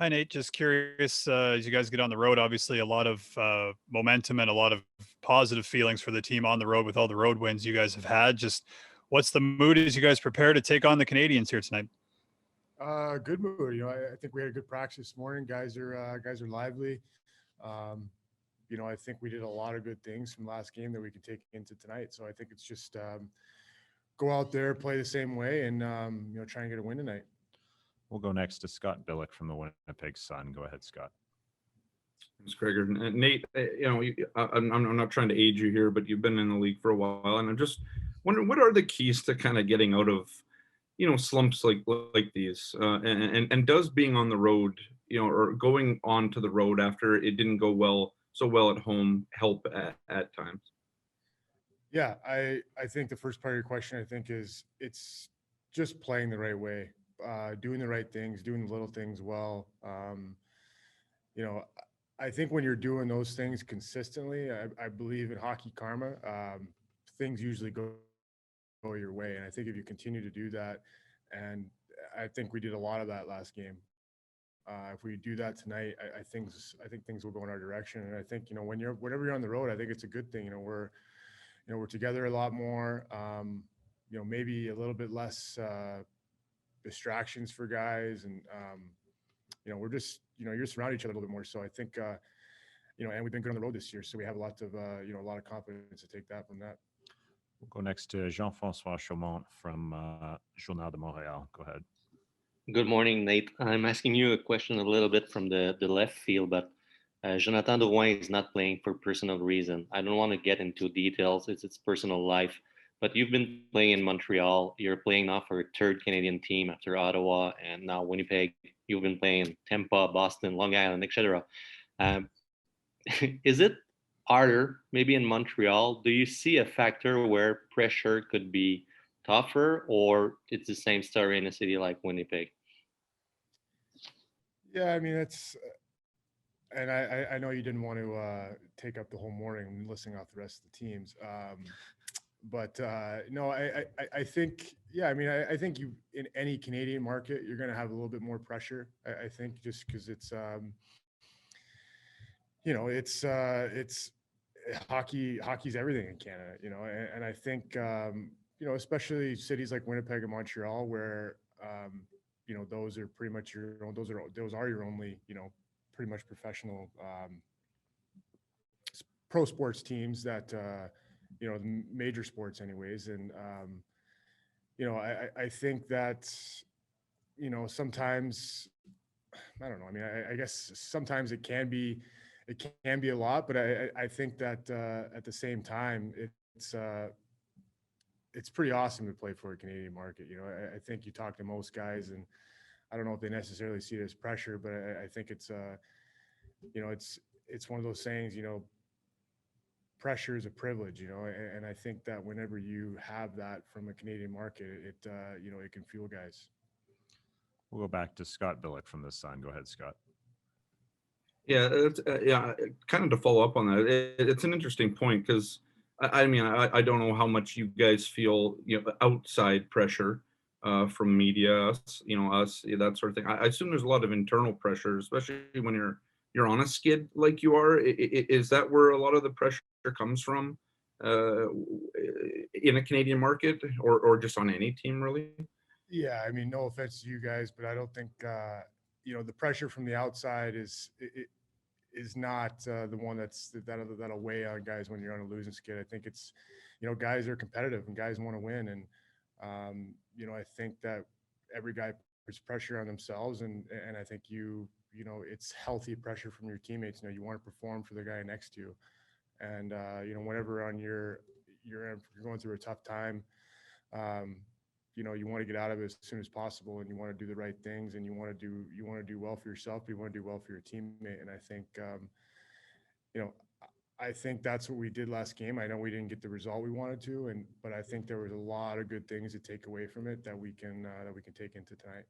Hi, Nate. Just curious, as you guys get on the road, obviously a lot of momentum and a lot of positive feelings for the team on the road with all the road wins you guys have had. Just what's the mood as you guys prepare to take on the Canadians here tonight? Good mood. I think we had a good practice this morning. Guys are lively. Um, I think we did a lot of good things from last game that we could take into tonight. So I think it's just go out there, play the same way, and try and get a win tonight. We'll go next to Scott Billick from the Winnipeg Sun. Go ahead, Scott. Thanks, Gregor. And Nate, I'm not trying to age you here, but you've been in the league for a while, and I'm just wondering what are the keys to kind of getting out of, slumps like these, and does being on the road, or going on to the road after it didn't go so well at home help at times? Yeah, I think the first part of your question, I think, is it's just playing the right way, doing the right things, doing the little things well. You know, I think when you're doing those things consistently, I believe in hockey karma. Things usually go your way, and I think if you continue to do that, and I think we did a lot of that last game. If we do that tonight, I think things will go in our direction. And I think whenever you're on the road, I think it's a good thing. We're together a lot more. Maybe a little bit less distractions for guys, and we're just you're surrounding each other a little bit more. So I think and we've been good on the road this year, so we have a lot of a lot of confidence to take that from that. We'll go next to Jean-François Chaumont from Journal de Montréal. Go ahead. Good morning, Nate. I'm asking you a question a little bit from the left field, but Jonathan Drouin is not playing for personal reason. I don't want to get into details. It's personal life. But you've been playing in Montreal. You're playing now for a third Canadian team after Ottawa and now Winnipeg. You've been playing in Tampa, Boston, Long Island, etc. Um, is it harder, maybe in Montreal? Do you see a factor where pressure could be tougher, or it's the same story in a city like Winnipeg? Yeah, I mean and I know you didn't want to take up the whole morning listening off the rest of the teams. But no, I think, yeah, I mean, I think you in any Canadian market, you're going to have a little bit more pressure. I think just because it's hockey's everything in Canada, and I think, especially cities like Winnipeg and Montreal, where, those are pretty much those are your only, pretty much professional, pro sports teams that, the major sports anyways. And, I think that, sometimes, I don't know. I mean, I guess sometimes it can be a lot, but I think that, at the same time, it's pretty awesome to play for a Canadian market. I think you talk to most guys, and I don't know if they necessarily see it as pressure, but I think it's one of those sayings, pressure is a privilege, and I think that whenever you have that from a Canadian market, it can fuel guys. We'll go back to Scott Billick from the Sun. Go ahead, Scott. Yeah, kind of to follow up on that, it's an interesting point because I mean, I don't know how much you guys feel, outside pressure from media, us, that sort of thing. I assume there's a lot of internal pressure, especially when you're on a skid like you are. Is that where a lot of the pressure comes from in a Canadian market, or just on any team, really? Yeah, I mean, no offense to you guys, but I don't think the pressure from the outside is not the one that'll weigh on guys when you're on a losing skid. I think it's, guys are competitive and guys want to win, and I think that every guy puts pressure on themselves, and I think it's healthy pressure from your teammates. You want to perform for the guy next to you, and whenever you're going through a tough time, you want to get out of it as soon as possible, and you want to do the right things, and you want to do well for yourself, but you want to do well for your teammate. And I think, I think that's what we did last game. I know we didn't get the result we wanted to, but I think there was a lot of good things to take away from it that we can take into tonight.